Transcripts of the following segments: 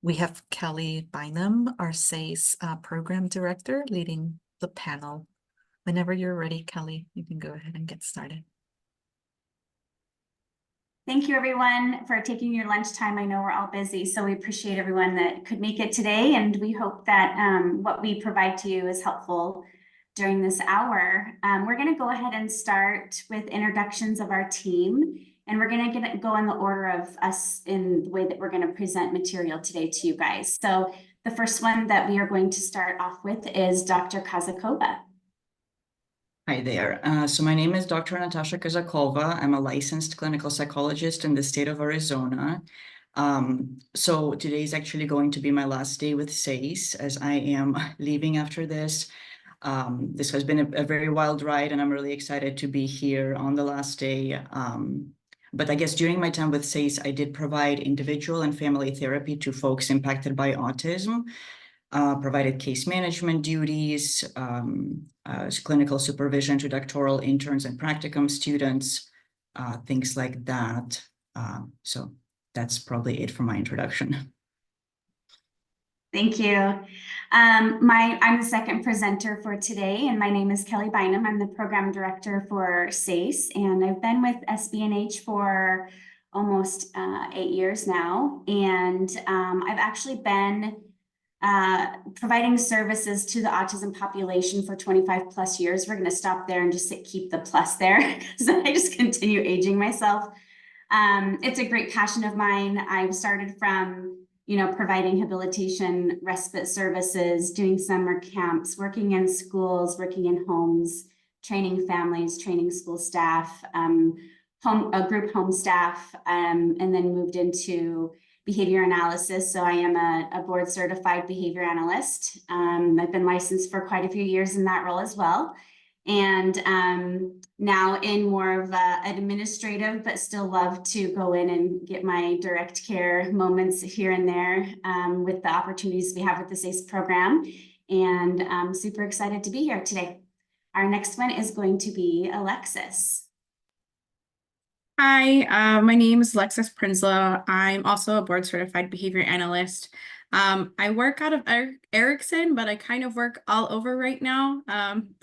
We have Kelly Bynum, our SACE program director, leading the panel. Whenever you're ready, Kelly, you can go ahead and get started. Thank you, everyone, for taking your lunchtime. I know we're all busy, so we appreciate everyone that could make it today, and we hope that what we provide to you is helpful during this hour. We're going to go ahead and start with introductions of our team, and we're going to go in the order of us in the way that we're going to present material today to you guys. So the first one that we are going to start off with is Dr. Kazakova. Hi there. So my name is Dr. Natasha Kazakova. I'm a licensed clinical psychologist in the state of Arizona. So today is actually going to be my last day with SACE, as I am leaving after this. This has been a very wild ride, and I'm really excited to be here on the last day. But I guess during my time with SACE, I did provide individual and family therapy to folks impacted by autism. Provided case management duties, clinical supervision to doctoral interns and practicum students, things like that. So that's probably it for my introduction. Thank you. I'm the second presenter for today, and my name is Kelly Bynum. I'm the program director for SACE, and I've been with SB&H for almost 8 years now. And I've actually been providing services to the autism population for 25 plus years. We're going to stop there and just keep the plus there because I just continue aging myself. It's a great passion of mine. I've started from, providing habilitation, respite services, doing summer camps, working in schools, working in homes, training families, training school staff, group home staff, and then moved into behavior analysis. So I am a board certified behavior analyst. I've been licensed for quite a few years in that role as well. And now in more of an administrative, but still love to go in and get my direct care moments here and there with the opportunities we have with the SACE program. And I'm super excited to be here today. Our next one is going to be Alexis. Hi, my name is Alexis Prinslow. I'm also a board certified behavior analyst. I work out of Erickson, but I kind of work all over right now,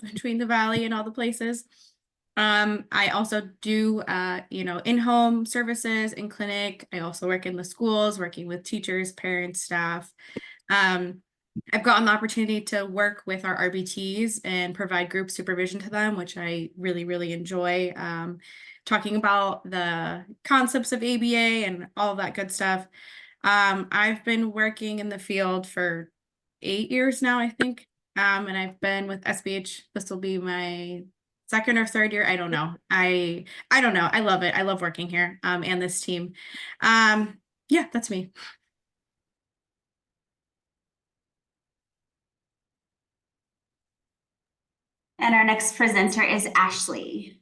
between the Valley and all the places. I also do, in-home services in clinic. I also work in the schools, working with teachers, parents, staff. I've gotten the opportunity to work with our RBTs and provide group supervision to them, which I really, really enjoy. Talking about the concepts of ABA and all that good stuff. I've been working in the field for 8 years now, I think. And I've been with SBH. This will be my second or third year. I don't know. I don't know. I love it. I love working here and this team. Yeah, that's me. And our next presenter is Ashley.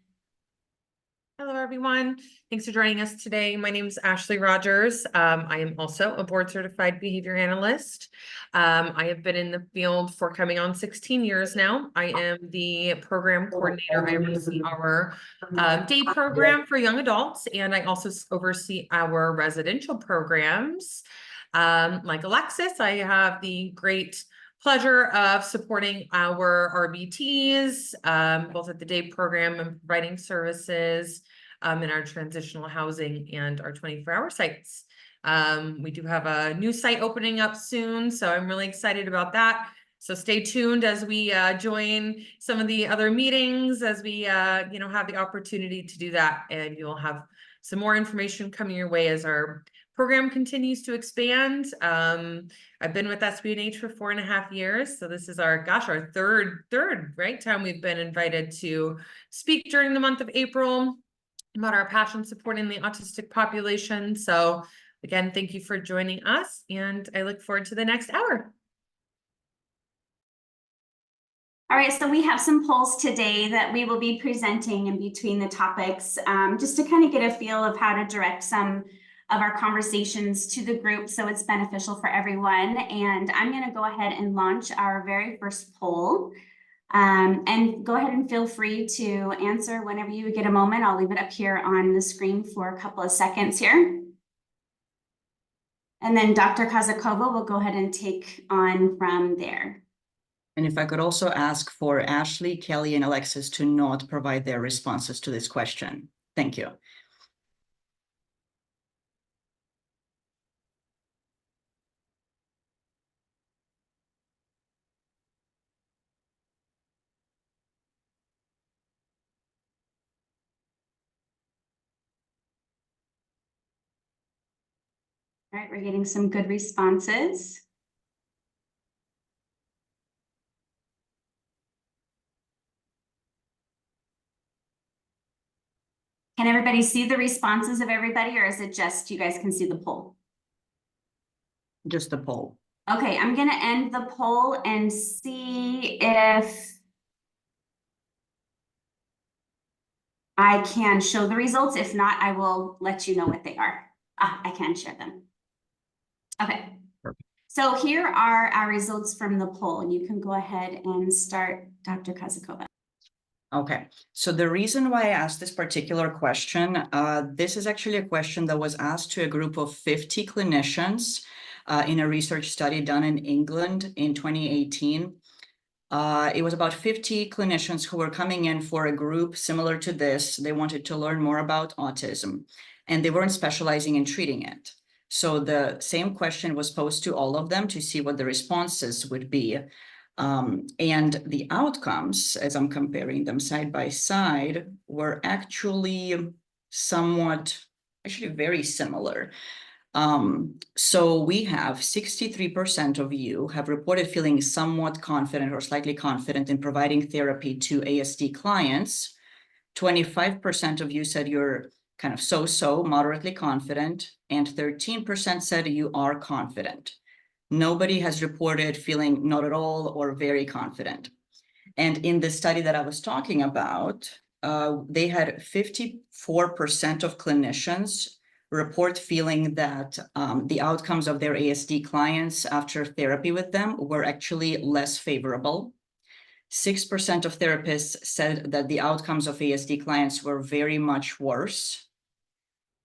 Hello, everyone. Thanks for joining us today. My name is Ashley Rogers. I am also a board certified behavior analyst. I have been in the field for coming on 16 years now. I am the program coordinator. I oversee our day program for young adults, and I also oversee our residential programs. Like Alexis, I have the great pleasure of supporting our RBTs, both at the day program and providing services in our transitional housing and our 24-hour sites. We do have a new site opening up soon, so I'm really excited about that. So stay tuned as we join some of the other meetings, as we have the opportunity to do that, and you'll have some more information coming your way as our program continues to expand. I've been with SB&H for 4.5 years. So this is our third time we've been invited to speak during the month of April about our passion supporting the autistic population. So again, thank you for joining us, and I look forward to the next hour. All right, so we have some polls today that we will be presenting in between the topics, just to kind of get a feel of how to direct some of our conversations to the group so it's beneficial for everyone. And I'm going to go ahead and launch our very first poll. And go ahead and feel free to answer whenever you get a moment. I'll leave it up here on the screen for a couple of seconds here. And then Dr. Kazakova will go ahead and take on from there. And if I could also ask for Ashley, Kelly, and Alexis to not provide their responses to this question. Thank you. All right, we're getting some good responses. Can everybody see the responses of everybody, or is it just you guys can see the poll? Just the poll. Okay, I'm gonna end the poll and see if I can show the results. If not, I will let you know what they are. I can share them. Okay. Perfect. So here are our results from the poll, and you can go ahead and start, Dr. Kazakova. Okay, so the reason why I asked this particular question, this is actually a question that was asked to a group of 50 clinicians in a research study done in England in 2018. It was about 50 clinicians who were coming in for a group similar to this. They wanted to learn more about autism, and they weren't specializing in treating it. So the same question was posed to all of them to see what the responses would be. And the outcomes, as I'm comparing them side by side, were actually actually very similar. So we have 63% of you have reported feeling somewhat confident or slightly confident in providing therapy to ASD clients. 25% of you said you're kind of so-so, moderately confident, and 13% said you are confident. Nobody has reported feeling not at all or very confident. And in the study that I was talking about, they had 54% of clinicians report feeling that the outcomes of their ASD clients after therapy with them were actually less favorable. 6% of therapists said that the outcomes of ASD clients were very much worse.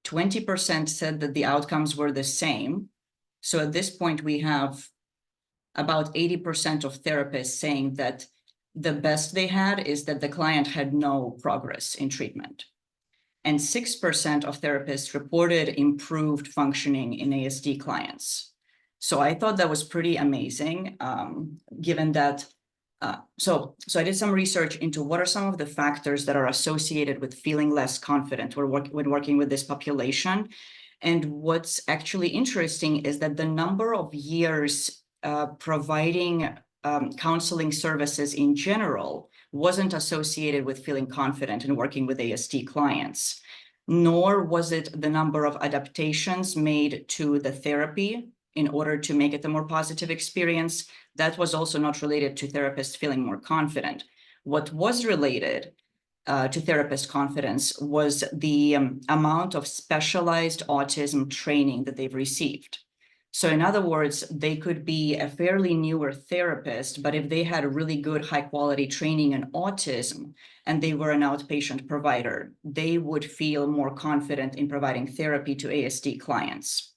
20% said that the outcomes were the same. So at this point, we have about 80% of therapists saying that the best they had is that the client had no progress in treatment. And 6% of therapists reported improved functioning in ASD clients. So I thought that was pretty amazing, given that. So I did some research into what are some of the factors that are associated with feeling less confident when working with this population. And what's actually interesting is that the number of years providing counseling services in general wasn't associated with feeling confident in working with ASD clients, nor was it the number of adaptations made to the therapy in order to make it a more positive experience. That was also not related to therapists feeling more confident. What was related to therapist confidence was the amount of specialized autism training that they've received. So in other words, they could be a fairly newer therapist, but if they had a really good high quality training in autism and they were an outpatient provider, they would feel more confident in providing therapy to ASD clients.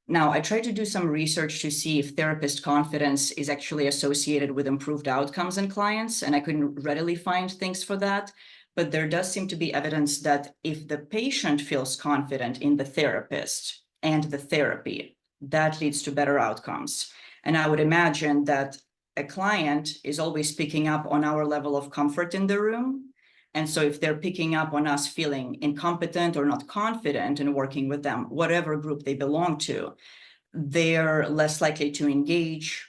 Now, I tried to do some research to see if therapist confidence is actually associated with improved outcomes in clients, and I couldn't readily find things for that. But there does seem to be evidence that if the patient feels confident in the therapist and the therapy, that leads to better outcomes. And I would imagine that a client is always picking up on our level of comfort in the room. And so if they're picking up on us feeling incompetent or not confident in working with them, whatever group they belong to, they're less likely to engage,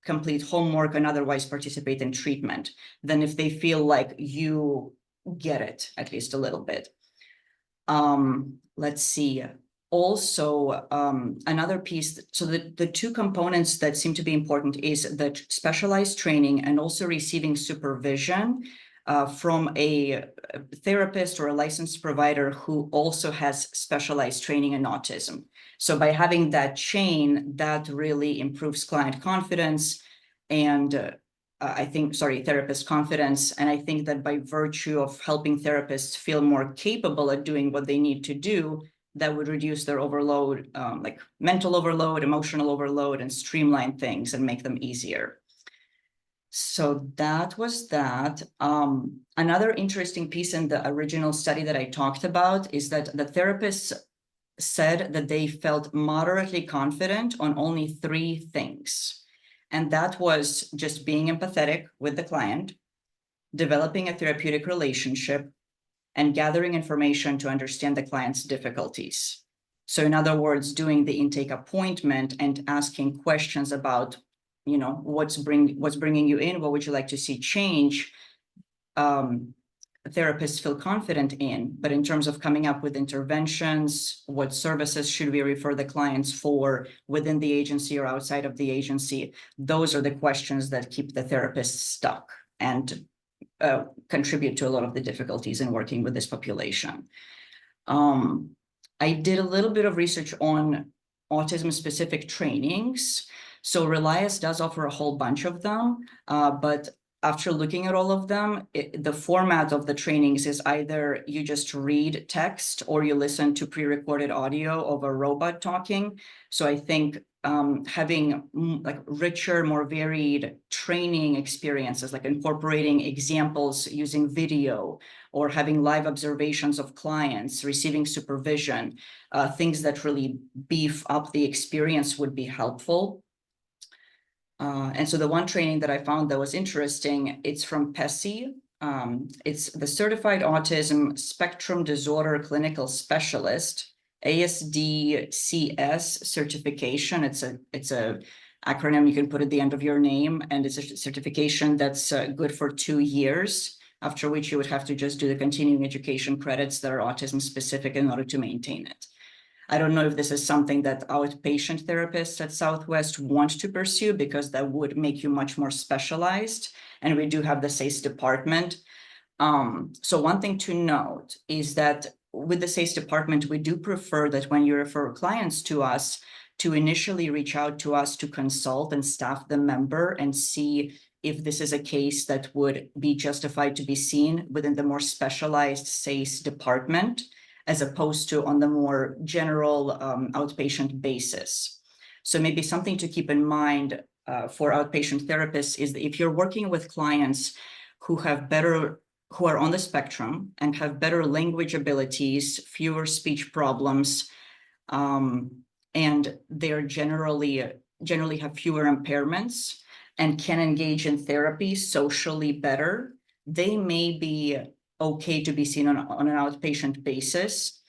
complete homework, and otherwise participate in treatment than if they feel like you get it at least a little bit. Let's see. Also, another piece, so the two components that seem to be important is the specialized training and also receiving supervision from a therapist or a licensed provider who also has specialized training in autism. So by having that chain, that really improves client confidence and therapist confidence. And I think that by virtue of helping therapists feel more capable at doing what they need to do, that would reduce their overload, like mental overload, emotional overload, and streamline things and make them easier. So that was that. Another interesting piece in the original study that I talked about is that the therapists said that they felt moderately confident on only 3 things. And that was just being empathetic with the client, developing a therapeutic relationship, and gathering information to understand the client's difficulties. So in other words, doing the intake appointment and asking questions about, you know, what's bringing you in, what would you like to see change, therapists feel confident in. But in terms of coming up with interventions, what services should we refer the clients for within the agency or outside of the agency, those are the questions that keep the therapists stuck and contribute to a lot of the difficulties in working with this population. I did a little bit of research on autism-specific trainings. So Relias does offer a whole bunch of them, but after looking at all of them, the format of the trainings is either you just read text or you listen to pre-recorded audio of a robot talking. So I think having like richer, more varied training experiences, like incorporating examples using video or having live observations of clients, receiving supervision, things that really beef up the experience would be helpful. And so the one training that I found that was interesting, it's from PESI. It's the Certified Autism Spectrum Disorder Clinical Specialist, ASDCS certification. It's a acronym you can put at the end of your name, and it's a certification that's good for 2 years, after which you would have to just do the continuing education credits that are autism specific in order to maintain it. I don't know if this is something that outpatient therapists at Southwest want to pursue, because that would make you much more specialized. And we do have the SACE department. So one thing to note is that with the SACE department, we do prefer that when you refer clients to us, to initially reach out to us to consult and staff the member and see if this is a case that would be justified to be seen within the more specialized SACE department, as opposed to on the more general outpatient basis. So maybe something to keep in mind for outpatient therapists is that if you're working with clients who are on the spectrum and have better language abilities, fewer speech problems, and they're generally have fewer impairments and can engage in therapy socially better, they may be okay to be seen on an outpatient basis,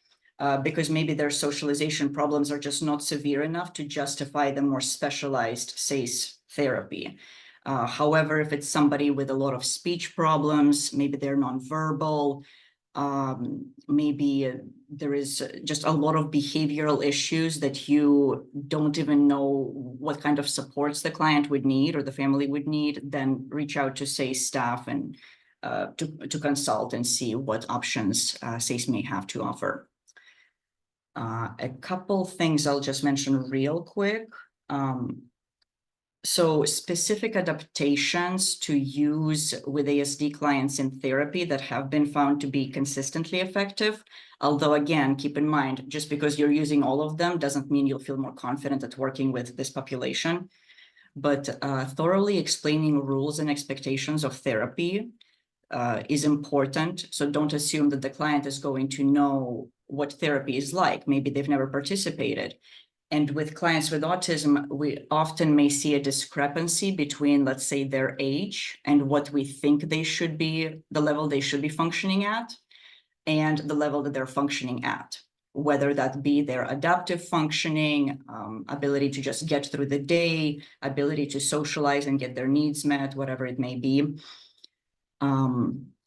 because maybe their socialization problems are just not severe enough to justify the more specialized SACE therapy. However, if it's somebody with a lot of speech problems, maybe they're nonverbal, maybe there is just a lot of behavioral issues that you don't even know what kind of supports the client would need or the family would need, then reach out to SACE staff and to consult and see what options SACE may have to offer. A couple things I'll just mention real quick. So specific adaptations to use with ASD clients in therapy that have been found to be consistently effective. Although again, keep in mind, just because you're using all of them doesn't mean you'll feel more confident at working with this population. But thoroughly explaining rules and expectations of therapy is important. So don't assume that the client is going to know what therapy is like. Maybe they've never participated. And with clients with autism, we often may see a discrepancy between, let's say, their age and what we think they should be, the level they should be functioning at, and the level that they're functioning at, whether that be their adaptive functioning, ability to just get through the day, ability to socialize and get their needs met, whatever it may be.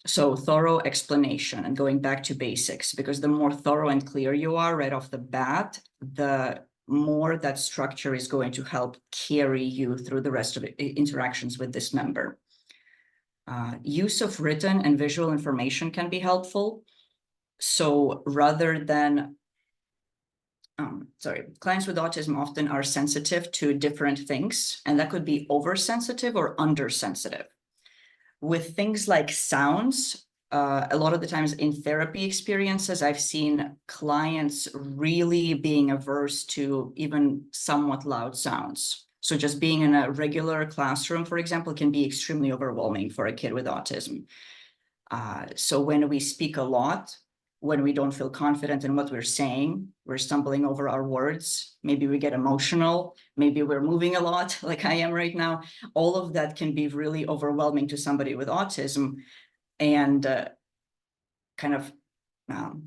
So thorough explanation and going back to basics, because the more thorough and clear you are right off the bat, the more that structure is going to help carry you through the rest of interactions with this member. Use of written and visual information can be helpful. So rather than, clients with autism often are sensitive to different things, and that could be oversensitive or undersensitive. With things like sounds, a lot of the times in therapy experiences, I've seen clients really being averse to even somewhat loud sounds. So just being in a regular classroom, for example, can be extremely overwhelming for a kid with autism. So when we speak a lot, when we don't feel confident in what we're saying, we're stumbling over our words, maybe we get emotional, maybe we're moving a lot like I am right now, all of that can be really overwhelming to somebody with autism. And kind of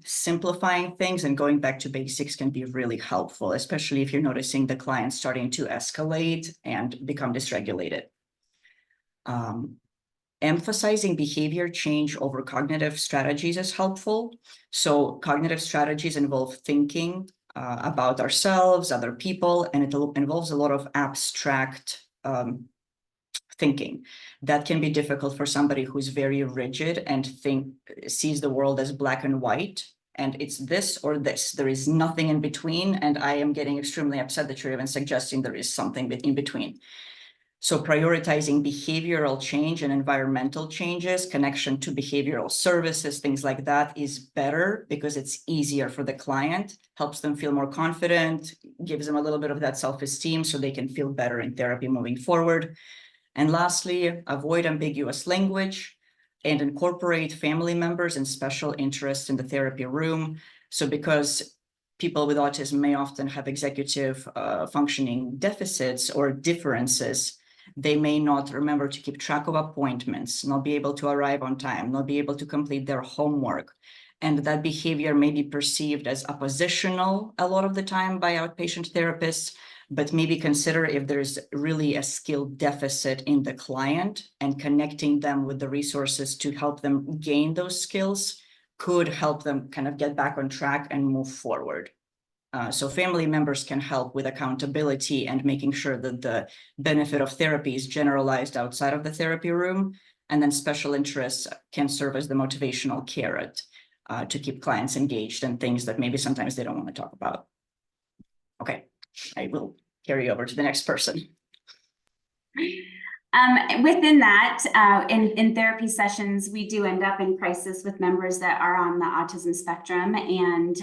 simplifying things and going back to basics can be really helpful, especially if you're noticing the client starting to escalate and become dysregulated. Emphasizing behavior change over cognitive strategies is helpful. So cognitive strategies involve thinking about ourselves, other people, and it involves a lot of abstract thinking. That can be difficult for somebody who's very rigid and sees the world as black and white, and it's this or this. There is nothing in between, and I am getting extremely upset that you're even suggesting there is something in between. So prioritizing behavioral change and environmental changes, connection to behavioral services, things like that is better because it's easier for the client, helps them feel more confident, gives them a little bit of that self-esteem so they can feel better in therapy moving forward. And lastly, avoid ambiguous language and incorporate family members and special interests in the therapy room. So because people with autism may often have executive functioning deficits or differences, they may not remember to keep track of appointments, not be able to arrive on time, not be able to complete their homework. And that behavior may be perceived as oppositional a lot of the time by outpatient therapists, but maybe consider if there's really a skill deficit in the client, and connecting them with the resources to help them gain those skills could help them kind of get back on track and move forward. So family members can help with accountability and making sure that the benefit of therapy is generalized outside of the therapy room. And then special interests can serve as the motivational carrot to keep clients engaged in things that maybe sometimes they don't want to talk about. Okay, I will carry over to the next person. Within that, in therapy sessions, we do end up in crisis with members that are on the autism spectrum. And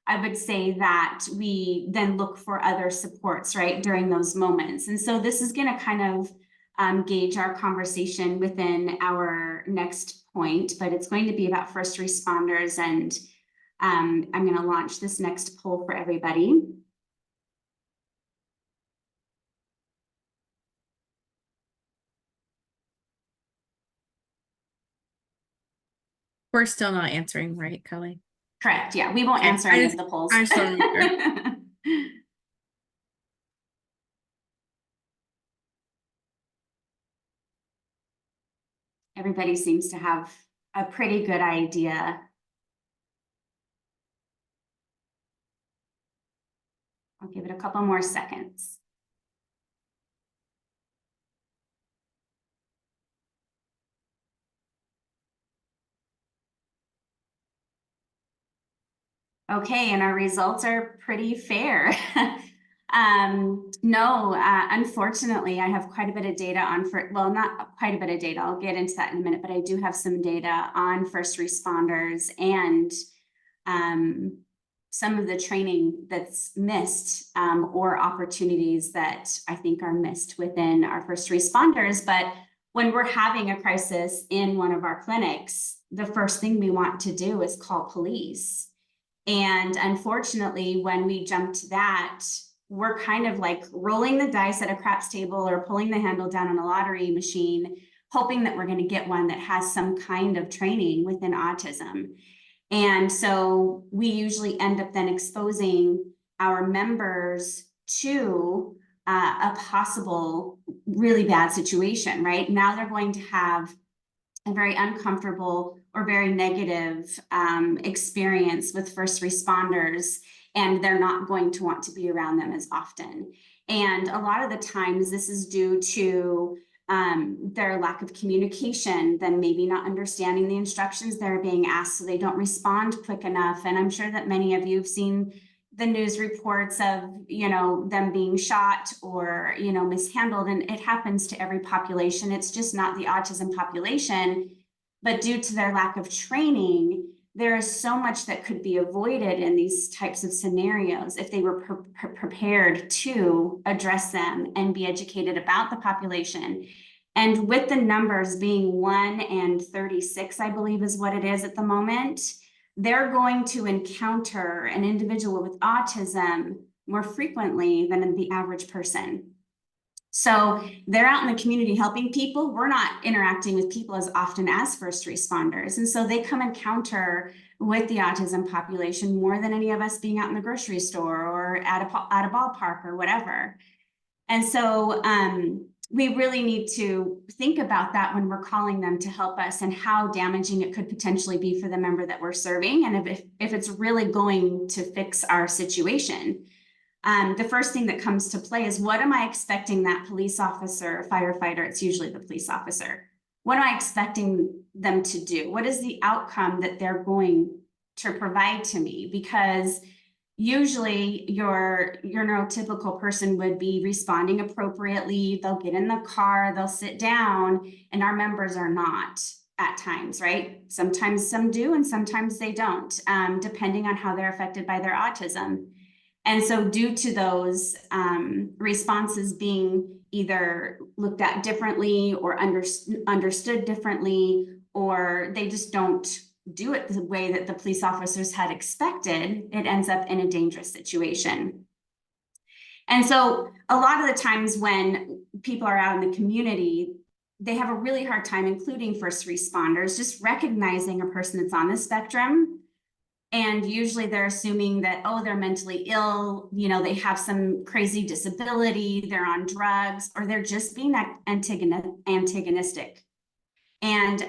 I would say that we then look for other supports, right, during those moments. And so this is going to kind of gauge our conversation within our next point, but it's going to be about first responders. And I'm going to launch this next poll for everybody. We're still not answering, right, Kelly? Correct. Yeah, we won't Okay, answer any of the polls. I just want to make sure. Everybody seems to have a pretty good idea. I'll give it a couple more seconds. Okay, and our results are pretty fair. No, unfortunately, I have quite a bit of data on, well, not quite a bit of data. I'll get into that in a minute, but I do have some data on first responders and some of the training that's missed or opportunities that I think are missed within our first responders. But when we're having a crisis in one of our clinics, the first thing we want to do is call police. And unfortunately, when we jump to that, we're kind of like rolling the dice at a craps table or pulling the handle down on a lottery machine, hoping that we're going to get one that has some kind of training within autism. And so we usually end up then exposing our members to a possible really bad situation, right? Now they're going to have a very uncomfortable or very negative experience with first responders, and they're not going to want to be around them as often. And a lot of the times this is due to their lack of communication, then maybe not understanding the instructions they're being asked, so they don't respond quick enough. And I'm sure that many of you have seen the news reports of, you know, them being shot or, you know, mishandled, and it happens to every population. It's just not the autism population but due to their lack of training, there is so much that could be avoided in these types of scenarios if they were prepared to address them and be educated about the population. And with the numbers being 1 and 36, I believe is what it is at the moment, they're going to encounter an individual with autism more frequently than the average person. So they're out in the community helping people. We're not interacting with people as often as first responders. And so they come encounter with the autism population more than any of us being out in the grocery store or at a ballpark or whatever. And so we really need to think about that when we're calling them to help us and how damaging it could potentially be for the member that we're serving. And if it's really going to fix our situation. The first thing that comes to play is, what am I expecting that police officer, firefighter, it's usually the police officer, what am I expecting them to do? What is the outcome that they're going to provide to me? Because usually your neurotypical person would be responding appropriately. They'll get in the car, they'll sit down, and our members are not at times, right? Sometimes some do and sometimes they don't, depending on how they're affected by their autism. And so due to those responses being either looked at differently or understood differently, or they just don't do it the way that the police officers had expected, it ends up in a dangerous situation. And so a lot of the times when people are out in the community, they have a really hard time, including first responders, just recognizing a person that's on the spectrum. And usually they're assuming that, oh, they're mentally ill, you know, they have some crazy disability, they're on drugs, or they're just being antagonistic. And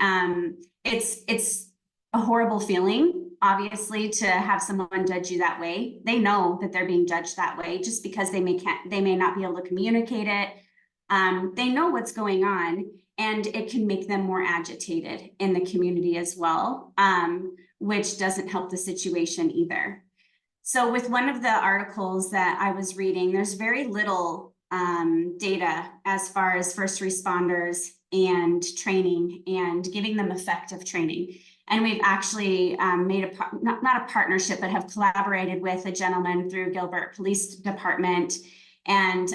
it's a horrible feeling, obviously, to have someone judge you that way. They know that they're being judged that way just because they may not be able to communicate it. They know what's going on, and it can make them more agitated in the community as well. Which doesn't help the situation either. So with one of the articles that I was reading, there's very little data as far as first responders and training and giving them effective training. And we've actually made not a partnership, but have collaborated with a gentleman through Gilbert Police Department. And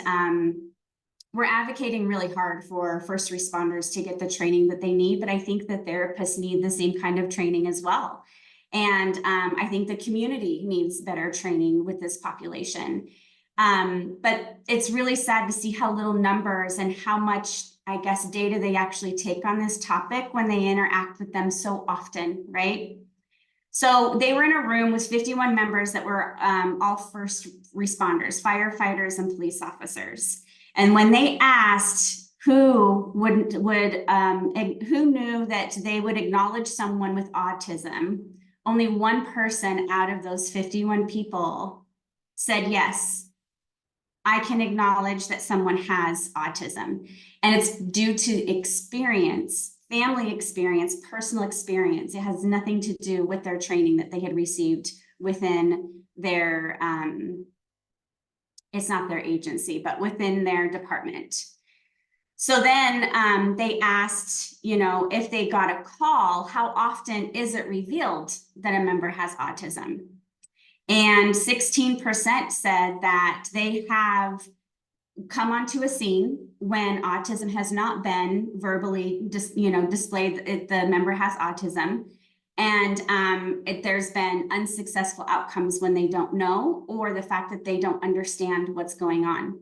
we're advocating really hard for first responders to get the training that they need, but I think that therapists need the same kind of training as well. And I think the community needs better training with this population. But it's really sad to see how little numbers and how much, I guess, data they actually take on this topic when they interact with them so often, right? So they were in a room with 51 members that were all first responders, firefighters and police officers. And when they asked who knew that they would acknowledge someone with autism, only one person out of those 51 people said, yes, I can acknowledge that someone has autism. And it's due to experience, family experience, personal experience. It has nothing to do with their training that they had received within their, it's not their agency, but within their department. So then they asked, you know, if they got a call, how often is it revealed that a member has autism? And 16% said that they have come onto a scene when autism has not been verbally displayed that the member has autism. And there's been unsuccessful outcomes when they don't know, or the fact that they don't understand what's going on.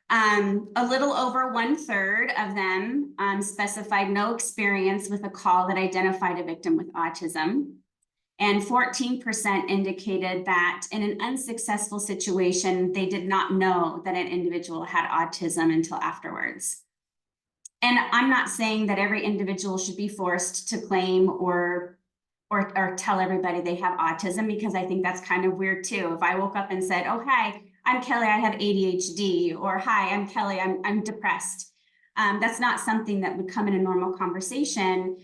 A little over 1/3 of them specified no experience with a call that identified a victim with autism. And 14% indicated that in an unsuccessful situation, they did not know that an individual had autism until afterwards. And I'm not saying that every individual should be forced to claim or tell everybody they have autism, because I think that's kind of weird too. If I woke up and said, oh, hi, I'm Kelly, I have ADHD, or hi, I'm Kelly, I'm depressed. That's not something that would come in a normal conversation.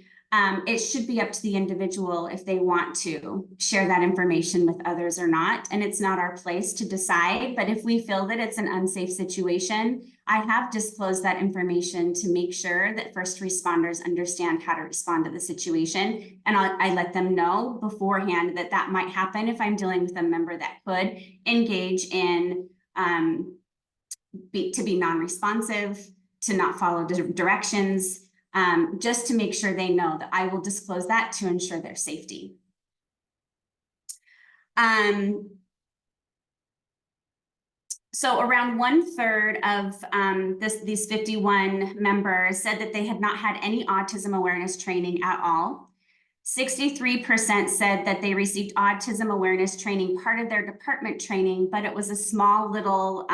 It should be up to the individual if they want to share that information with others or not. And it's not our place to decide. But if we feel that it's an unsafe situation, I have disclosed that information to make sure that first responders understand how to respond to the situation. And I let them know beforehand that that might happen if I'm dealing with a member that could engage in to be non-responsive, to not follow directions. Just to make sure they know that I will disclose that to ensure their safety. So around 1/3 of these 51 members said that they had not had any autism awareness training at all. 63% said that they received autism awareness training, part of their department training, but it was a small little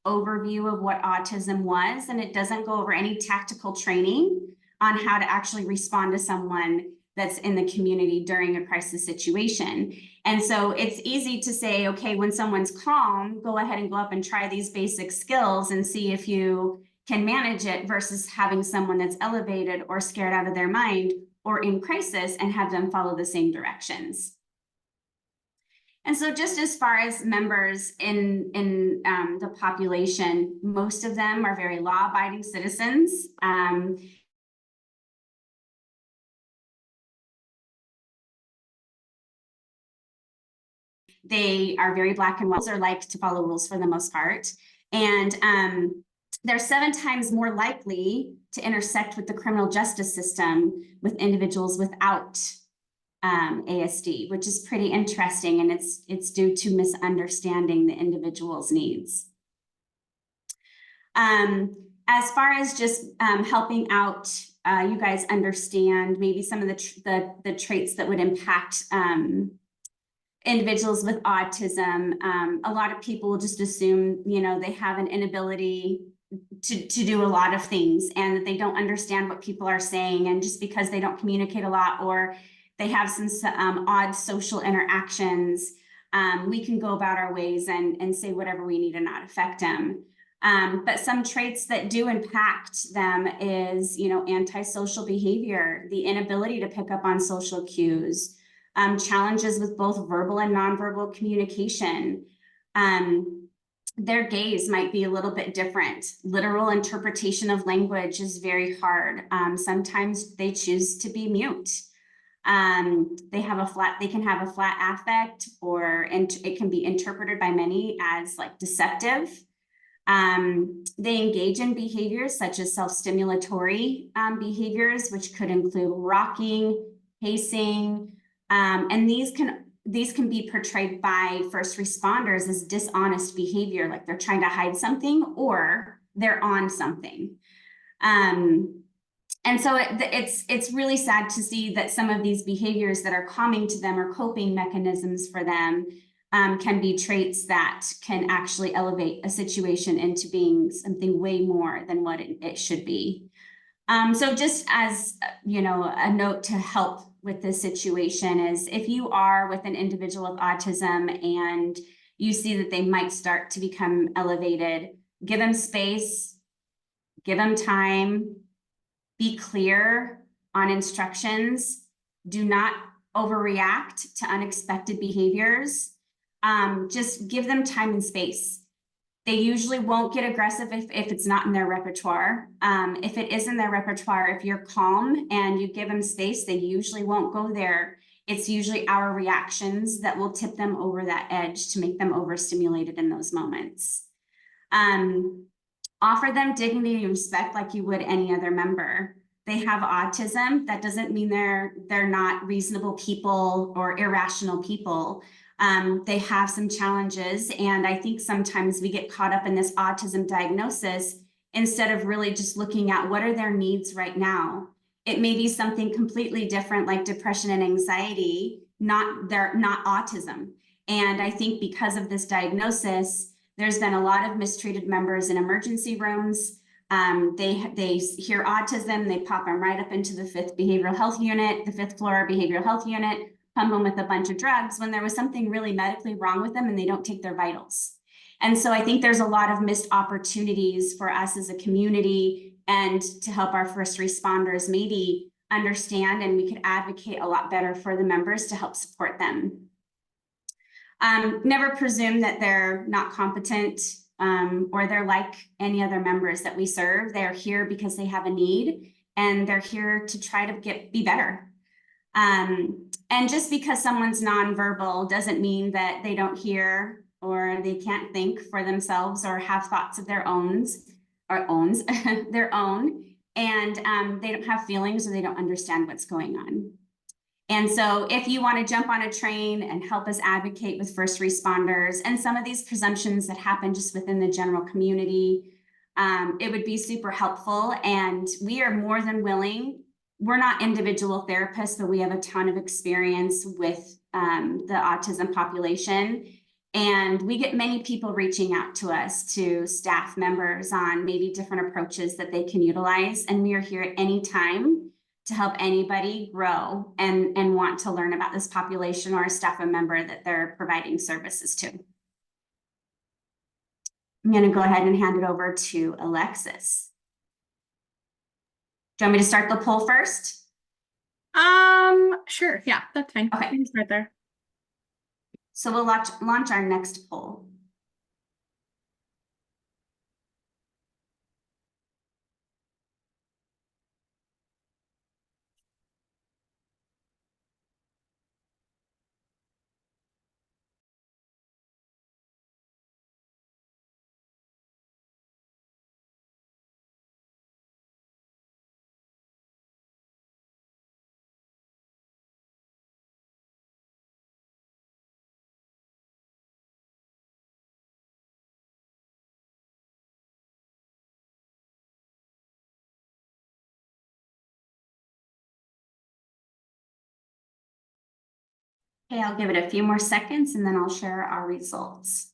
overview of what autism was, and it doesn't go over any tactical training on how to actually respond to someone that's in the community during a crisis situation. And so it's easy to say, okay, when someone's calm, go ahead and go up and try these basic skills and see if you can manage it, versus having someone that's elevated or scared out of their mind or in crisis and have them follow the same directions. And so just as far as members in the population, most of them are very law-abiding citizens. They are very black and white, or like to follow rules for the most part. And they're 7 times more likely to intersect with the criminal justice system with individuals without ASD, which is pretty interesting, and it's due to misunderstanding the individual's needs. As far as just helping out you guys understand maybe some of the traits that would impact individuals with autism, a lot of people will just assume, you know, they have an inability to do a lot of things, and that they don't understand what people are saying, and just because they don't communicate a lot, or they have some odd social interactions, we can go about our ways and say whatever we need and not affect them. But some traits that do impact them is, you know, antisocial behavior, the inability to pick up on social cues, challenges with both verbal and nonverbal communication. Their gaze might be a little bit different. Literal interpretation of language is very hard. Sometimes they choose to be mute. They can have a flat affect, or it can be interpreted by many as like deceptive. They engage in behaviors such as self-stimulatory behaviors, which could include rocking, pacing, and these can be portrayed by first responders as dishonest behavior, like they're trying to hide something or they're on something. And so it's really sad to see that some of these behaviors that are calming to them or coping mechanisms for them can be traits that can actually elevate a situation into being something way more than what it should be. So just as, you know, a note to help with this situation is, if you are with an individual with autism and you see that they might start to become elevated, give them space, give them time, be clear on instructions, do not overreact to unexpected behaviors. Just give them time and space. They usually won't get aggressive if it's not in their repertoire. If it is in their repertoire, if you're calm and you give them space, they usually won't go there. It's usually our reactions that will tip them over that edge to make them overstimulated in those moments. Offer them dignity and respect like you would any other member. They have autism. That doesn't mean they're not reasonable people or irrational people. They have some challenges, and I think sometimes we get caught up in this autism diagnosis instead of really just looking at what are their needs right now. It may be something completely different, like depression and anxiety, not autism. And I think because of this diagnosis, there's been a lot of mistreated members in emergency rooms. They hear autism, they pop them right up into the 5th behavioral health unit, the 5th floor behavioral health unit, pump them with a bunch of drugs when there was something really medically wrong with them and they don't take their vitals. And so I think there's a lot of missed opportunities for us as a community and to help our first responders maybe understand and we could advocate a lot better for the members to help support them. Never presume that they're not competent or they're like any other members that we serve. They're here because they have a need and they're here to try to be better. And just because someone's nonverbal doesn't mean that they don't hear or they can't think for themselves or have thoughts of their own, their own, and they don't have feelings or they don't understand what's going on. And so if you want to jump on a train and help us advocate with first responders and some of these presumptions that happen just within the general community, it would be super helpful. And we are more than willing. We're not individual therapists, but we have a ton of experience with the autism population. And we get many people reaching out to us, to staff members on maybe different approaches that they can utilize. And we are here at any time to help anybody grow and want to learn about this population or a staff member that they're providing services to. I'm going to go ahead and hand it over to Alexis. Do you want me to start the poll first? Sure. Yeah, that's fine. Okay. We can start there. So we'll launch our next poll. Okay, I'll give it a few more seconds and then I'll share our results.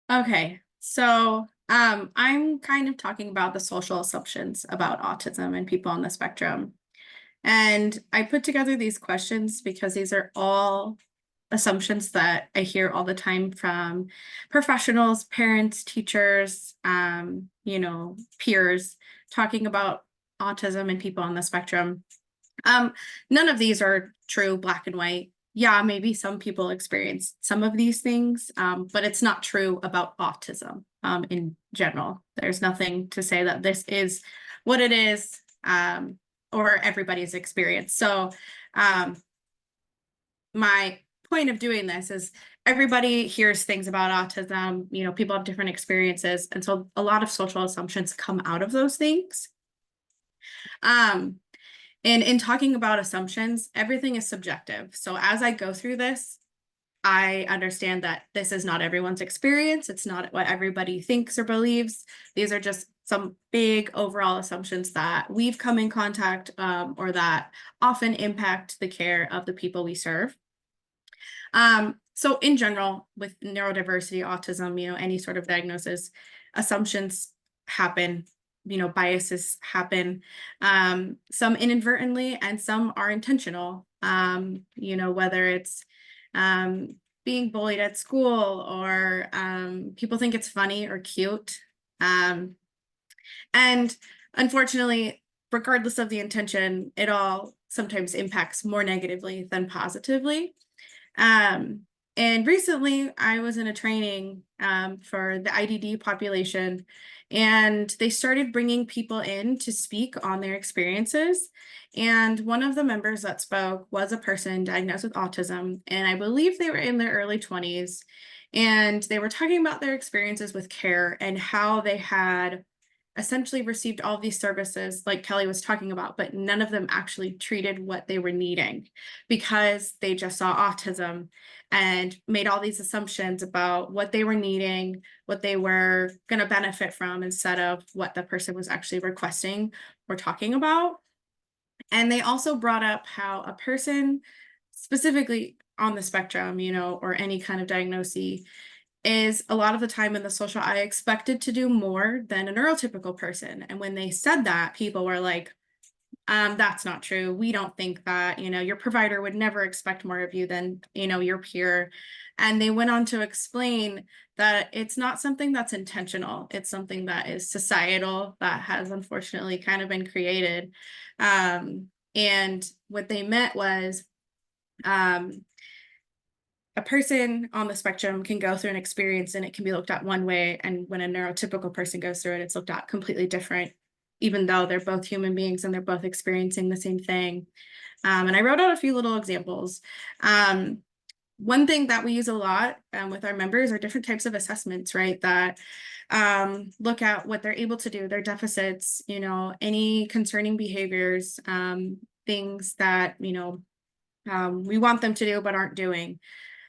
Okay, so I'm kind of talking about the social assumptions about autism and people on the spectrum. And I put together these questions because these are all assumptions that I hear all the time from professionals, parents, teachers, peers talking about autism and people on the spectrum. None of these are true, black and white. Yeah, maybe some people experience some of these things, but it's not true about autism in general. There's nothing to say that this is what it is or everybody's experience. So my point of doing this is everybody hears things about autism, people have different experiences. And so a lot of social assumptions come out of those things. And in talking about assumptions, everything is subjective. So as I go through this, I understand that this is not everyone's experience. It's not what everybody thinks or believes. These are just some big overall assumptions that we've come in contact or that often impact the care of the people we serve. So in general, with neurodiversity, autism, any sort of diagnosis, assumptions happen. Biases happen, some inadvertently and some are intentional, whether it's being bullied at school or people think it's funny or cute. And unfortunately, regardless of the intention, it all sometimes impacts more negatively than positively. And recently I was in a training for the IDD population, and they started bringing people in to speak on their experiences. And one of the members that spoke was a person diagnosed with autism, and I believe they were in their early 20s. And they were talking about their experiences with care and how they had essentially received all these services like Kelly was talking about, but none of them actually treated what they were needing because they just saw autism and made all these assumptions about what they were needing, what they were going to benefit from instead of what the person was actually requesting or talking about. And they also brought up how a person specifically on the spectrum, or any kind of diagnosis, is a lot of the time in the social eye expected to do more than a neurotypical person. And when they said that, people were like, That's not true. We don't think that, your provider would never expect more of you than, your peer. And they went on to explain that it's not something that's intentional. It's something that is societal, that has unfortunately kind of been created. And what they meant was, a person on the spectrum can go through an experience and it can be looked at one way. And when a neurotypical person goes through it, it's looked at completely different, even though they're both human beings and they're both experiencing the same thing. And I wrote out a few little examples. One thing that we use a lot with our members are different types of assessments, right? That look at what they're able to do, their deficits, any concerning behaviors, things that, we want them to do but aren't doing.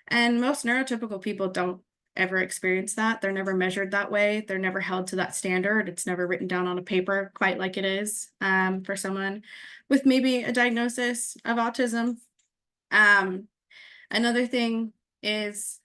And most neurotypical people don't ever experience that. They're never measured that way. They're never held to that standard. It's never written down on a paper quite like it is for someone with maybe a diagnosis of autism. Another thing is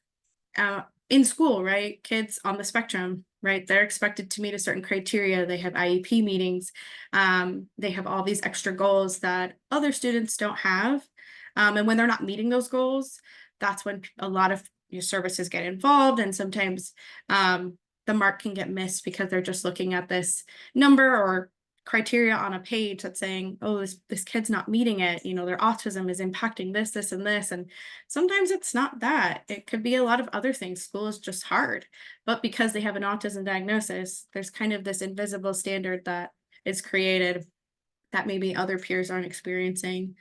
in school, right? Kids on the spectrum, right? They're expected to meet a certain criteria. They have IEP meetings. They have all these extra goals that other students don't have. And when they're not meeting those goals, that's when a lot of your services get involved. And sometimes the mark can get missed because they're just looking at this number or criteria on a page that's saying, oh, this kid's not meeting it. Their autism is impacting this, this, and this. And sometimes it's not that. It could be a lot of other things. School is just hard. But because they have an autism diagnosis, there's kind of this invisible standard that is created that maybe other peers aren't experiencing.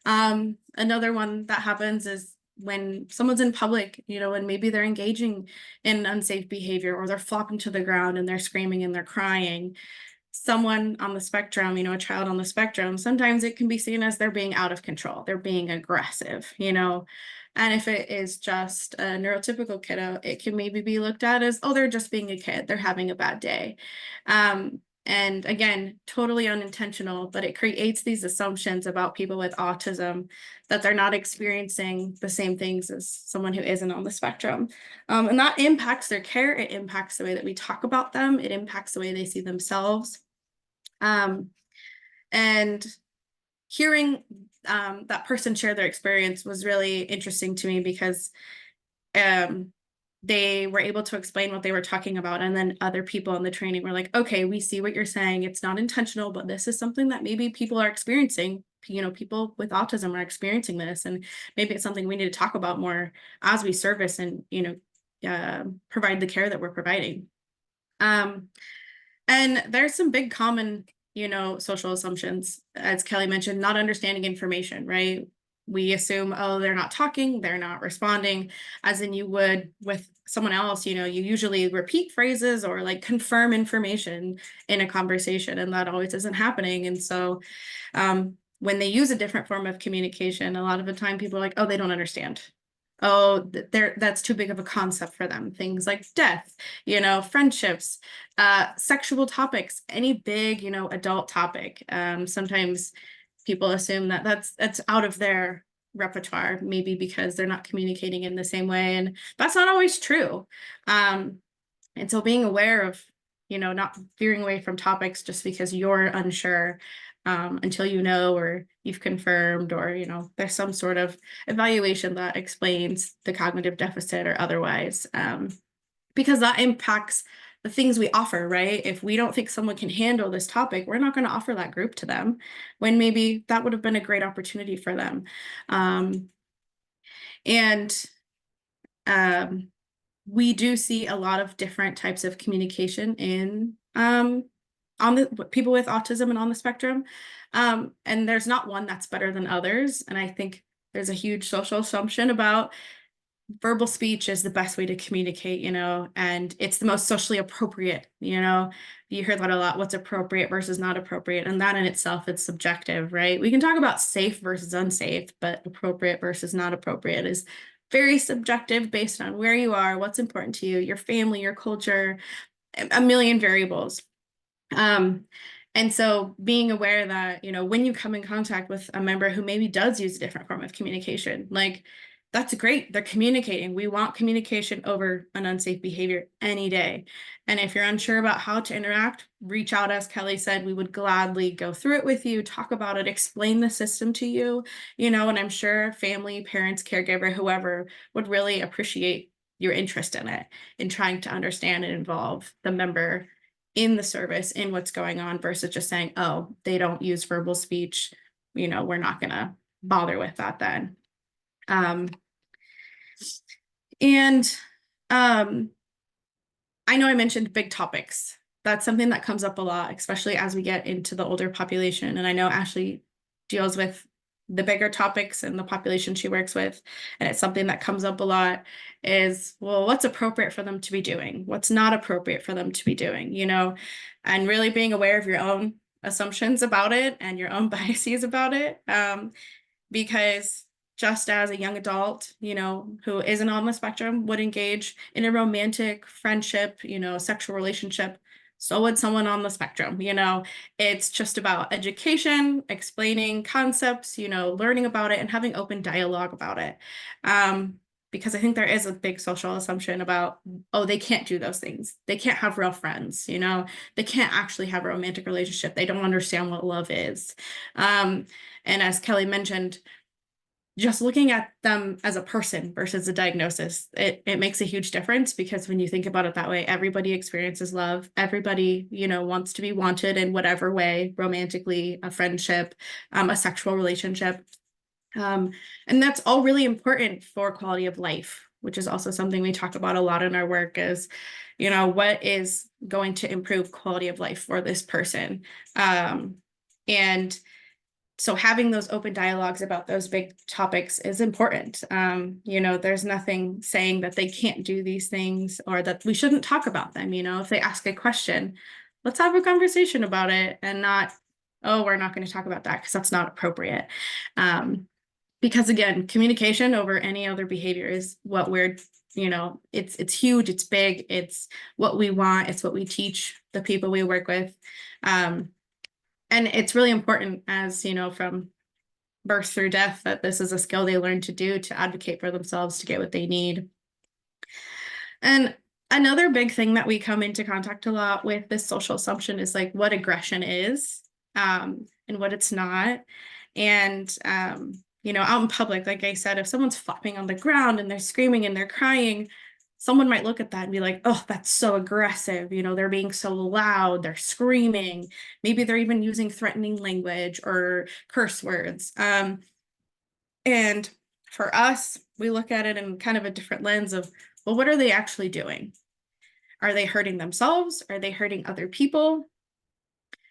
Another one that happens is when someone's in public, and maybe they're engaging in unsafe behavior or they're flopping to the ground and they're screaming and they're crying. Someone on the spectrum, a child on the spectrum, sometimes it can be seen as they're being out of control. They're being aggressive, and if it is just a neurotypical kiddo, it can maybe be looked at as, oh, they're just being a kid. They're having a bad day. And again, totally unintentional, but it creates these assumptions about people with autism that they're not experiencing the same things as someone who isn't on the spectrum. And that impacts their care. It impacts the way that we talk about them. It impacts the way they see themselves. And hearing that person share their experience was really interesting to me because they were able to explain what they were talking about. And then other people in the training were like, okay, we see what you're saying. It's not intentional, but this is something that maybe people are experiencing. People with autism are experiencing this. And maybe it's something we need to talk about more as we service and, provide the care that we're providing. And there's some big common, social assumptions, as Kelly mentioned, not understanding information, right? We assume, oh, they're not talking, they're not responding, as in you would with someone else, you usually repeat phrases or like confirm information in a conversation, and that always isn't happening. And so when they use a different form of communication, a lot of the time people are like, oh, they don't understand. Oh, that's too big of a concept for them. Things like death, friendships, sexual topics, any big, adult topic. Sometimes people assume that that's out of their repertoire, maybe because they're not communicating in the same way. And that's not always true. And so being aware of, not veering away from topics just because you're unsure until or you've confirmed or, there's some sort of evaluation that explains the cognitive deficit or otherwise, because that impacts the things we offer, right? If we don't think someone can handle this topic, we're not going to offer that group to them when maybe that would have been a great opportunity for them. We do see a lot of different types of communication in on the people with autism and on the spectrum. And there's not one that's better than others. And I think there's a huge social assumption about verbal speech is the best way to communicate, and it's the most socially appropriate, you hear that a lot, what's appropriate versus not appropriate. And that in itself, it's subjective, right? We can talk about safe versus unsafe, but appropriate versus not appropriate is very subjective based on where you are, what's important to you, your family, your culture, a million variables. And so being aware that, when you come in contact with a member who maybe does use a different form of communication, like that's great. They're communicating. We want communication over an unsafe behavior any day. And if you're unsure about how to interact, reach out. As Kelly said, we would gladly go through it with you, talk about it, explain the system to you, and I'm sure family, parents, caregiver, whoever would really appreciate your interest in it, in trying to understand and involve the member in the service, in what's going on, versus just saying, oh, they don't use verbal speech. We're not going to bother with that then. And I know I mentioned big topics. That's something that comes up a lot, especially as we get into the older population. And I know Ashley deals with the bigger topics and the population she works with. And it's something that comes up a lot is, well, what's appropriate for them to be doing? What's not appropriate for them to be doing, and really being aware of your own assumptions about it and your own biases about it. Because just as a young adult, who isn't on the spectrum would engage in a romantic friendship, sexual relationship, so would someone on the spectrum. It's just about education, explaining concepts, learning about it and having open dialogue about it. Because I think there is a big social assumption about, oh, they can't do those things. They can't have real friends, they can't actually have a romantic relationship. They don't understand what love is. And as Kelly mentioned, just looking at them as a person versus a diagnosis, it makes a huge difference, because when you think about it that way, everybody experiences love. Everybody, wants to be wanted in whatever way, romantically, a friendship, a sexual relationship. And that's all really important for quality of life, which is also something we talk about a lot in our work is, what is going to improve quality of life for this person. And so having those open dialogues about those big topics is important. There's nothing saying that they can't do these things or that we shouldn't talk about them. If they ask a question, let's have a conversation about it, and not, oh, we're not going to talk about that because that's not appropriate. Because again, communication over any other behavior is what we're, it's huge, it's big, it's what we want, it's what we teach the people we work with. And it's really important, as from birth through death, that this is a skill they learn to do, to advocate for themselves, to get what they need. And another big thing that we come into contact a lot with this social assumption is like what aggression is, and what it's not. And, out in public, like I said, if someone's flopping on the ground and they're screaming and they're crying, someone might look at that and be like, oh, that's so aggressive. They're being so loud, they're screaming. Maybe they're even using threatening language or curse words. And for us, we look at it in kind of a different lens of, well, what are they actually doing? Are they hurting themselves? Are they hurting other people?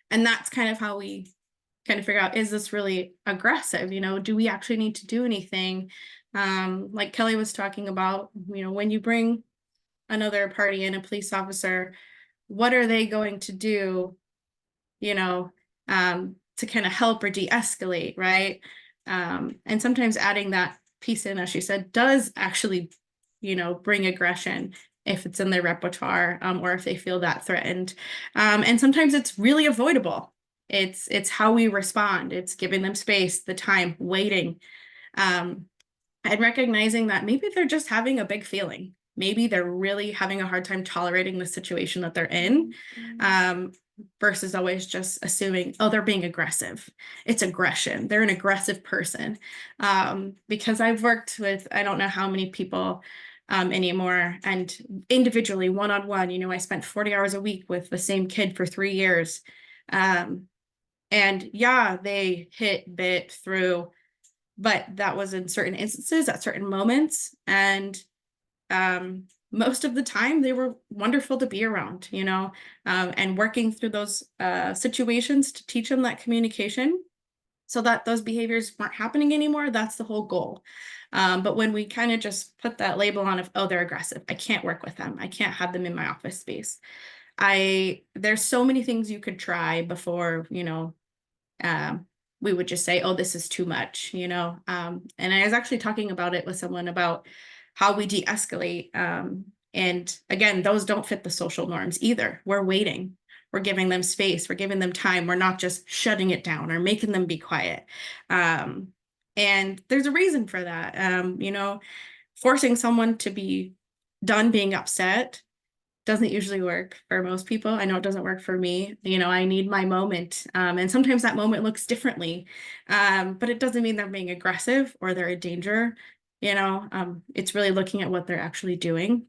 And that's kind of how we kind of figure out, is this really aggressive? Do we actually need to do anything? Like Kelly was talking about, when you bring another party in, a police officer, what are they going to do, to kind of help or de-escalate, right? And sometimes adding that piece in, as she said, does actually, bring aggression if it's in their repertoire, or if they feel that threatened. And sometimes it's really avoidable. It's how we respond. It's giving them space, the time, waiting, and recognizing that maybe they're just having a big feeling. Maybe they're really having a hard time tolerating the situation that they're in, versus always just assuming, oh, they're being aggressive. It's aggression. They're an aggressive person. Because I've worked with, I don't know how many people anymore, and individually, one-on-one, I spent 40 hours a week with the same kid for 3 years. And yeah, they hit, bit, threw, but that was in certain instances at certain moments. And most of the time they were wonderful to be around, and working through those situations to teach them that communication so that those behaviors weren't happening anymore. That's the whole goal. But when we kind of just put that label on of, oh, they're aggressive, I can't work with them, I can't have them in my office space. There's so many things you could try before, we would just say, oh, this is too much, and I was actually talking about it with someone about how we de-escalate. And again, those don't fit the social norms either. We're waiting, we're giving them space, we're giving them time. We're not just shutting it down or making them be quiet. And there's a reason for that. You know, forcing someone to be done being upset doesn't usually work for most people. I know it doesn't work for me. You know, I need my moment. And sometimes that moment looks differently. But it doesn't mean they're being aggressive or they're a danger. You know, it's really looking at what they're actually doing.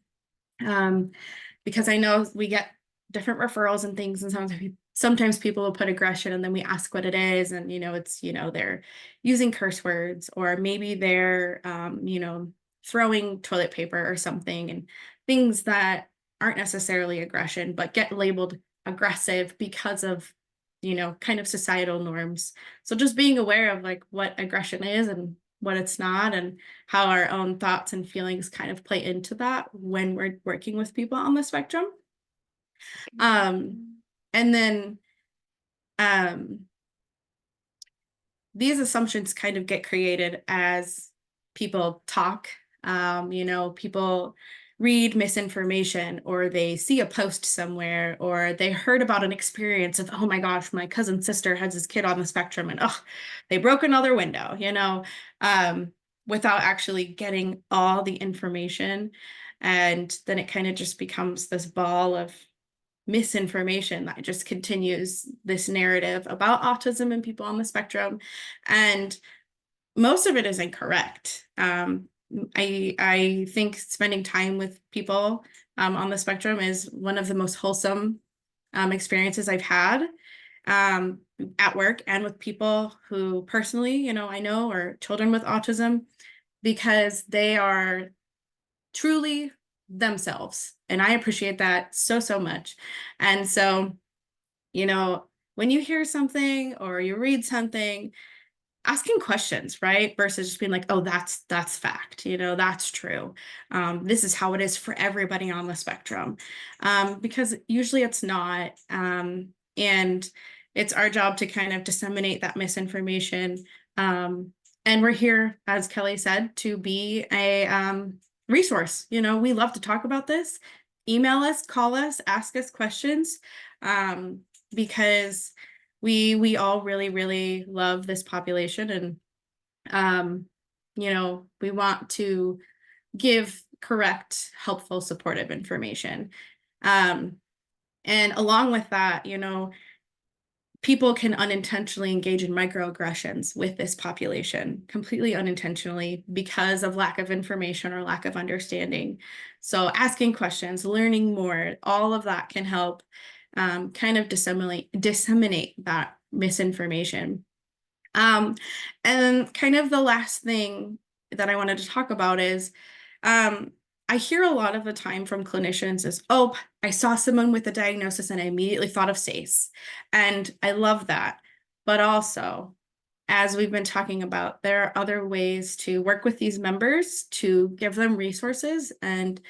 Because I know we get different referrals and things, and sometimes people will put aggression and then we ask what it is, and you know, it's, you know, they're using curse words, or maybe they're you know, throwing toilet paper or something, and things that aren't necessarily aggression but get labeled aggressive because of, you know, kind of societal norms. So just being aware of like what aggression is and what it's not, and how our own thoughts and feelings kind of play into that when we're working with people on the spectrum. And then these assumptions kind of get created as people talk. You know, people read misinformation, or they see a post somewhere, or they heard about an experience of, oh my gosh, my cousin's sister has this kid on the spectrum, and oh, they broke another window, you know, without actually getting all the information. And then it kind of just becomes this ball of misinformation that just continues this narrative about autism and people on the spectrum. And most of it is incorrect. I think spending time with people on the spectrum is one of the most wholesome experiences I've had at work, and with people who personally, you know, I know are children with autism, because they are truly themselves. And I appreciate that so, so much. And so, you know, when you hear something or you read something, asking questions, right? Versus just being like, oh, that's fact, you know, that's true. This is how it is for everybody on the spectrum. Because usually it's not. And it's our job to kind of disseminate that misinformation. And we're here, as Kelly said, to be a resource. You know, we love to talk about this. Email us, call us, ask us questions, because we all really, really love this population, and you know, we want to give correct, helpful, supportive information. And along with that, you know, people can unintentionally engage in microaggressions with this population, completely unintentionally, because of lack of information or lack of understanding. So asking questions, learning more, all of that can help kind of disseminate that misinformation. And kind of the last thing that I wanted to talk about is, I hear a lot of the time from clinicians is, oh, I saw someone with a diagnosis and I immediately thought of SACE. And I love that. But also, as we've been talking about, there are other ways to work with these members, to give them resources, and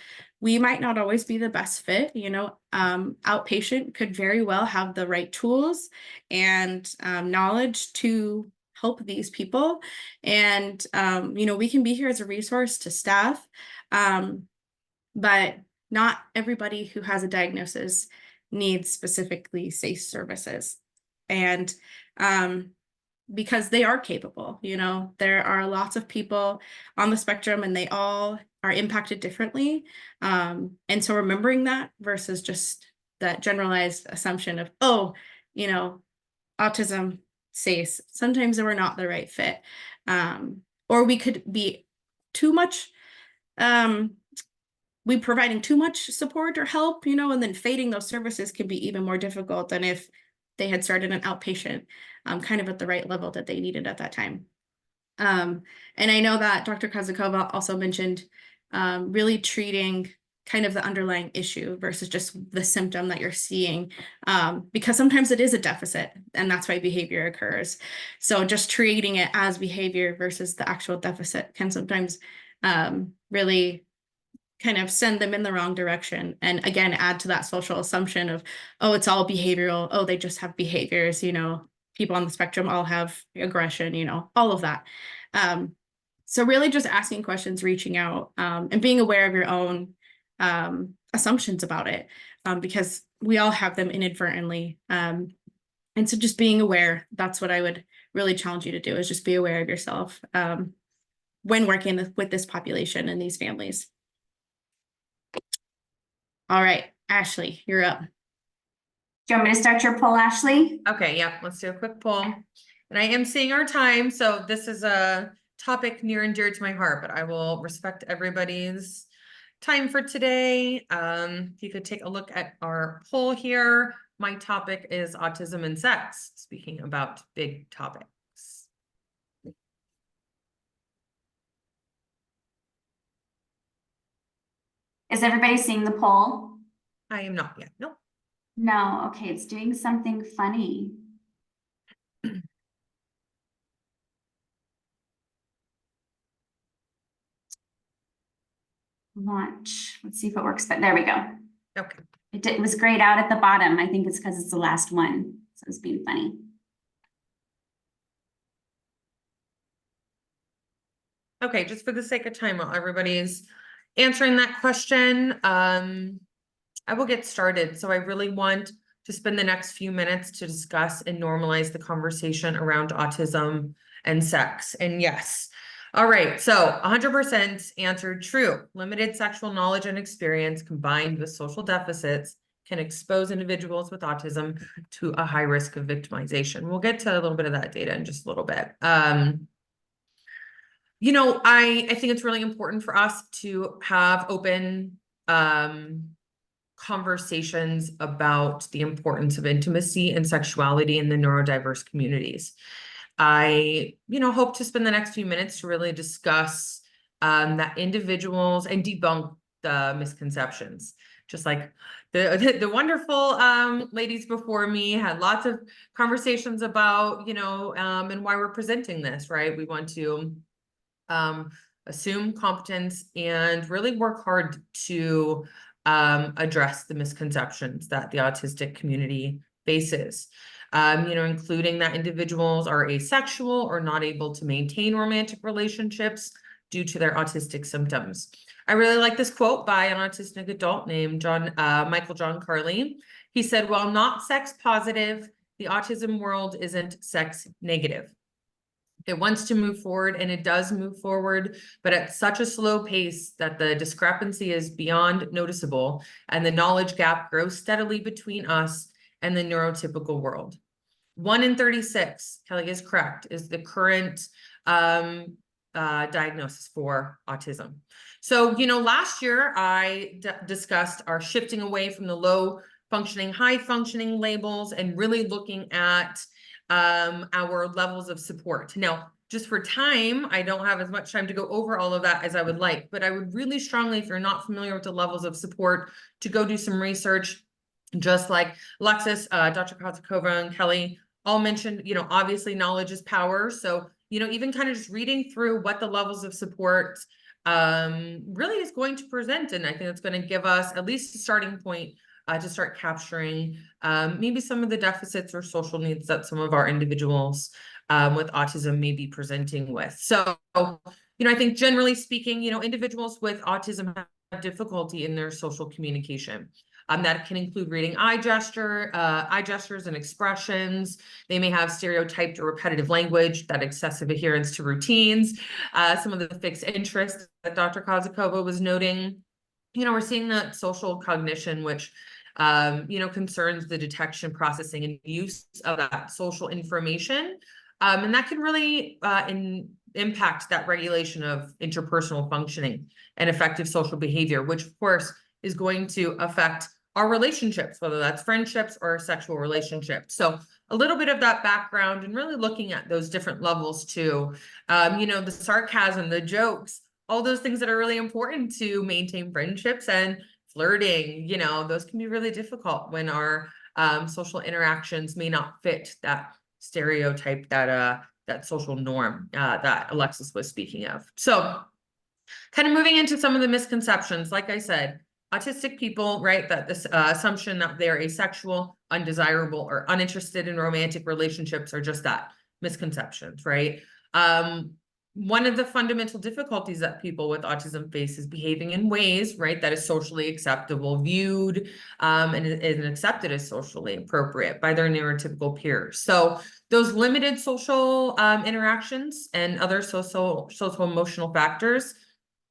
we might not always be the best fit. You know, outpatient could very well have the right tools and knowledge to help these people. And, you know, we can be here as a resource to staff, but not everybody who has a diagnosis needs specifically SACE services. And because they are capable, you know, there are lots of people on the spectrum and they all are impacted differently. And so remembering that versus just that generalized assumption of, oh, you know, autism, SACE, sometimes we're not the right fit. Or we could be too much, we providing too much support or help, you know, and then fading those services can be even more difficult than if they had started an outpatient kind of at the right level that they needed at that time. And I know that Dr. Kazakova also mentioned really treating kind of the underlying issue versus just the symptom that you're seeing, because sometimes it is a deficit and that's why behavior occurs. So just treating it as behavior versus the actual deficit can sometimes really kind of send them in the wrong direction. And again, add to that social assumption of, oh, it's all behavioral. Oh, they just have behaviors, you know, people on the spectrum all have aggression, you know, all of that. So really just asking questions, reaching out, and being aware of your own assumptions about it, because we all have them inadvertently. And so just being aware, that's what I would really challenge you to do, is just be aware of yourself when working with this population and these families. All right, Ashley, you're up. Do you want me to start your poll, Ashley? Okay, yeah, let's do a quick poll. And I am seeing our time, so this is a topic near and dear to my heart, but I will respect everybody's time for today. If you could take a look at our poll here, my topic is autism and sex, speaking about big topics. Is everybody seeing the poll? I am not yet, nope. No, okay, it's doing something funny. Launch, let's see if it works, but there we go. Okay. It was grayed out at the bottom. I think it's because it's the last one, so it's being funny. Okay, just for the sake of time, while everybody's answering that question, I will get started. So I really want to spend the next few minutes to discuss and normalize the conversation around autism and sex. And yes, all right, so 100% answered true. Limited sexual knowledge and experience combined with social deficits can expose individuals with autism to a high risk of victimization. We'll get to a little bit of that data in just a little bit. You know, I think it's really important for us to have open conversations about the importance of intimacy and sexuality in the neurodiverse communities. I, hope to spend the next few minutes to really discuss that individuals and debunk the misconceptions. Just like the wonderful ladies before me had lots of conversations about, and why we're presenting this, right? We want to assume competence and really work hard to address the misconceptions that the autistic community faces. Including that individuals are asexual or not able to maintain romantic relationships due to their autistic symptoms. I really like this quote by an autistic adult named Michael John Carley. He said, "While not sex positive, the autism world isn't sex negative. It wants to move forward, and it does move forward, but at such a slow pace that the discrepancy is beyond noticeable, and the knowledge gap grows steadily between us and the neurotypical world." 1 in 36, Kelly is correct, is the current diagnosis for autism. So, last year I discussed our shifting away from the low functioning, high functioning labels and really looking at our levels of support. Now, just for time, I don't have as much time to go over all of that as I would like, but I would really strongly, if you're not familiar with the levels of support, to go do some research, just like Alexis, Dr. Kozakova, and Kelly all mentioned, obviously knowledge is power. So, even kind of just reading through what the levels of support really is going to present. And I think it's going to give us at least a starting point to start capturing maybe some of the deficits or social needs that some of our individuals with autism may be presenting with. So, I think generally speaking, individuals with autism have difficulty in their social communication. That can include reading eye gestures and expressions. They may have stereotyped or repetitive language, that excessive adherence to routines, some of the fixed interests that Dr. Kozakova was noting. We're seeing that social cognition, which concerns the detection, processing, and use of that social information. And that can really impact that regulation of interpersonal functioning and effective social behavior, which of course is going to affect our relationships, whether that's friendships or sexual relationships. So a little bit of that background and really looking at those different levels too. The sarcasm, the jokes, all those things that are really important to maintain friendships, and flirting, those can be really difficult when our social interactions may not fit that stereotype, that social norm that Alexis was speaking of. So kind of moving into some of the misconceptions, like I said, autistic people, right, that this assumption that they're asexual, undesirable, or uninterested in romantic relationships are just that, misconceptions, right? one of the fundamental difficulties that people with autism face is behaving in ways, right, that is socially acceptable, viewed, and accepted as socially appropriate by their neurotypical peers. So those limited social interactions and other social emotional factors,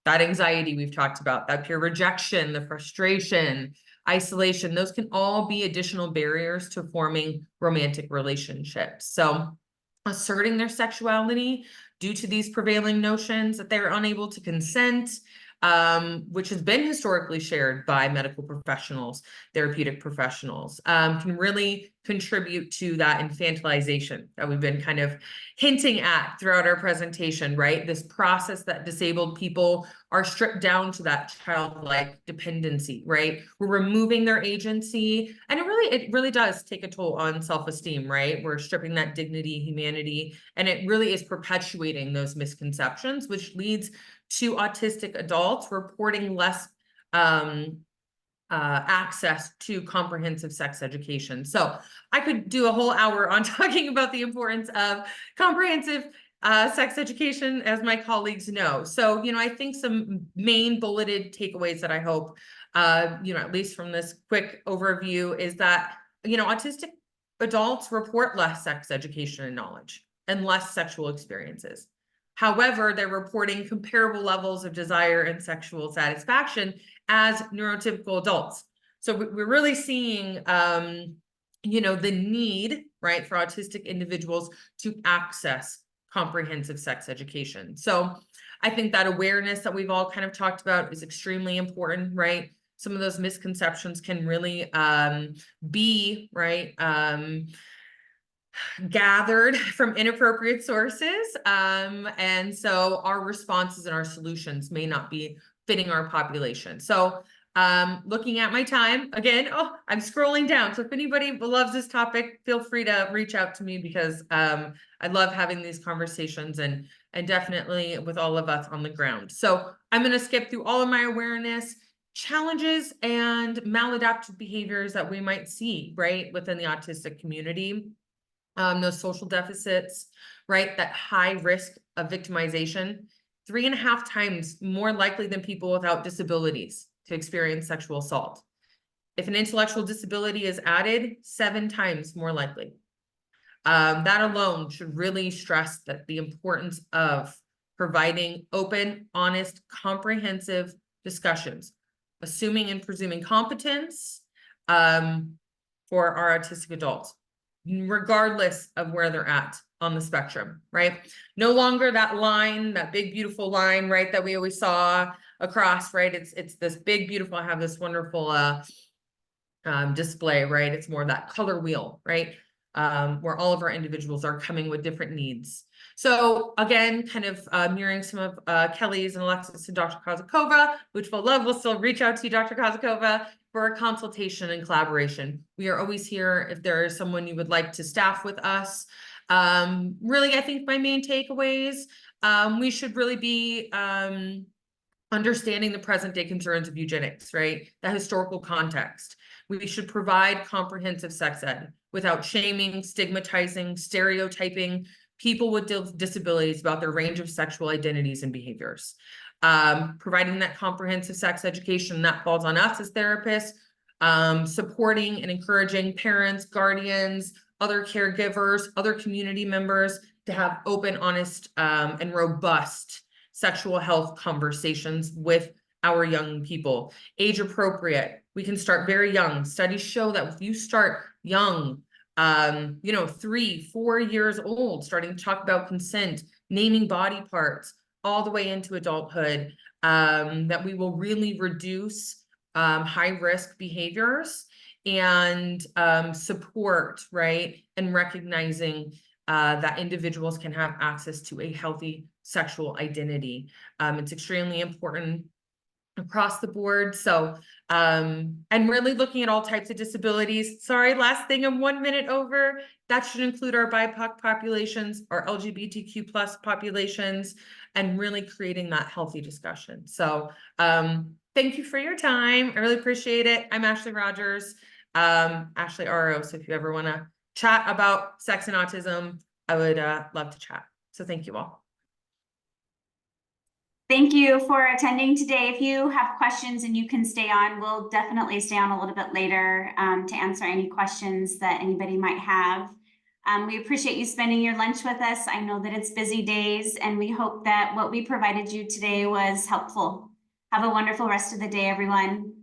that anxiety we've talked about, that peer rejection, the frustration, isolation, those can all be additional barriers to forming romantic relationships. So asserting their sexuality due to these prevailing notions that they're unable to consent, which has been historically shared by medical professionals, therapeutic professionals, can really contribute to that infantilization that we've been kind of hinting at throughout our presentation, right? This process that disabled people are stripped down to that childlike dependency, right? We're removing their agency, and it really does take a toll on self-esteem, right? We're stripping that dignity, humanity, and it really is perpetuating those misconceptions, which leads to autistic adults reporting less access to comprehensive sex education. So I could do a whole hour on talking about the importance of comprehensive sex education, as my colleagues know. So, I think some main bulleted takeaways that I hope, at least from this quick overview, is that, autistic adults report less sex education and knowledge and less sexual experiences. However, they're reporting comparable levels of desire and sexual satisfaction as neurotypical adults. So we're really seeing, the need, right, for autistic individuals to access comprehensive sex education. So I think that awareness that we've all kind of talked about is extremely important, right? Some of those misconceptions can really be, right, gathered from inappropriate sources. And so our responses and our solutions may not be fitting our population. So looking at my time again, I'm scrolling down. So if anybody loves this topic, feel free to reach out to me, because I love having these conversations and definitely with all of us on the ground. So I'm going to skip through all of my awareness, challenges, and maladaptive behaviors that we might see, right, within the autistic community. Those social deficits, right? That high risk of victimization, 3.5 times more likely than people without disabilities to experience sexual assault. If an intellectual disability is added, 7 times more likely. That alone should really stress that the importance of providing open, honest, comprehensive discussions, assuming and presuming competence for our autistic adults, regardless of where they're at on the spectrum, right? No longer that line, that big, beautiful line, right, that we always saw across, right? It's this big, beautiful, I have this wonderful display, right? It's more that color wheel, right? Where all of our individuals are coming with different needs. So again, kind of mirroring some of Kelly's and Alexis and Dr. Kozakova, which we'll love. We'll still reach out to you, Dr. Kozakova, for a consultation and collaboration. We are always here if there is someone you would like to staff with us. Really, I think my main takeaways, we should really be understanding the present day concerns of eugenics, right? The historical context. We should provide comprehensive sex ed without shaming, stigmatizing, stereotyping people with disabilities about their range of sexual identities and behaviors. Providing that comprehensive sex education, that falls on us as therapists, supporting and encouraging parents, guardians, other caregivers, other community members to have open, honest, and robust sexual health conversations with our young people. Age appropriate. We can start very young. Studies show that if you start young, 3-4 years old, starting to talk about consent, naming body parts, all the way into adulthood, that we will really reduce high risk behaviors and support, right? And recognizing that individuals can have access to a healthy sexual identity. It's extremely important across the board. So, and really looking at all types of disabilities. Sorry, last thing, I'm 1 minute over. That should include our BIPOC populations, our LGBTQ+ populations, and really creating that healthy discussion. So, thank you for your time. I really appreciate it. I'm Ashley Rogers, Ashley RO. So if you ever want to chat about sex and autism, I would love to chat. So thank you all. Thank you for attending today. If you have questions and you can stay on, we'll definitely stay on a little bit later to answer any questions that anybody might have. We appreciate you spending your lunch with us. I know that it's busy days, and we hope that what we provided you today was helpful. Have a wonderful rest of the day, everyone.